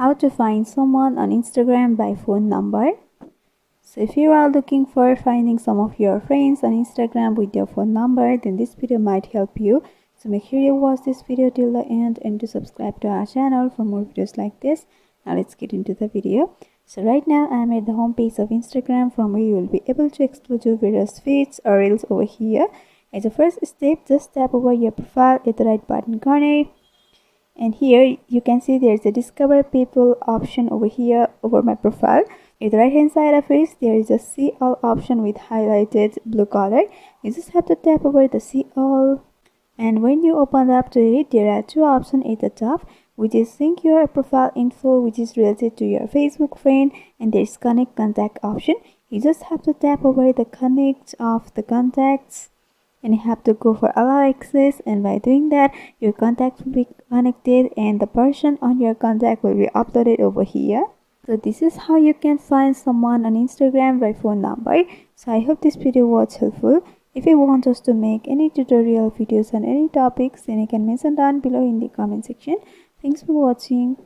How to find someone on Instagram by phone number. So if you are looking for finding some of your friends on Instagram with your phone number, then this video might help you. So make sure you watch this video till the end and to subscribe to our channel for more videos like this. Now let's get into the video. So right now I am at the home page of Instagram, from where you will be able to explore your various feeds or reels over here. As a first step, just tap over your profile at the right button corner. And here you can see there's a discover people option over here over my profile. At the right hand side of it, there is a see all option with highlighted blue color. You just have to tap over the see all, and when you open up to it, there are two options at the top, which is sync your profile info, which is related to your Facebook friend, and there's connect contact option. You just have to tap over the connect of the contacts, and you have to go for allow access, and by doing that your contact will be connected and the person on your contact will be uploaded over here. So this is how you can find someone on Instagram by phone number. So I hope this video was helpful. If you want us to make any tutorial videos on any topics, then you can mention down below in the comment section. Thanks for watching.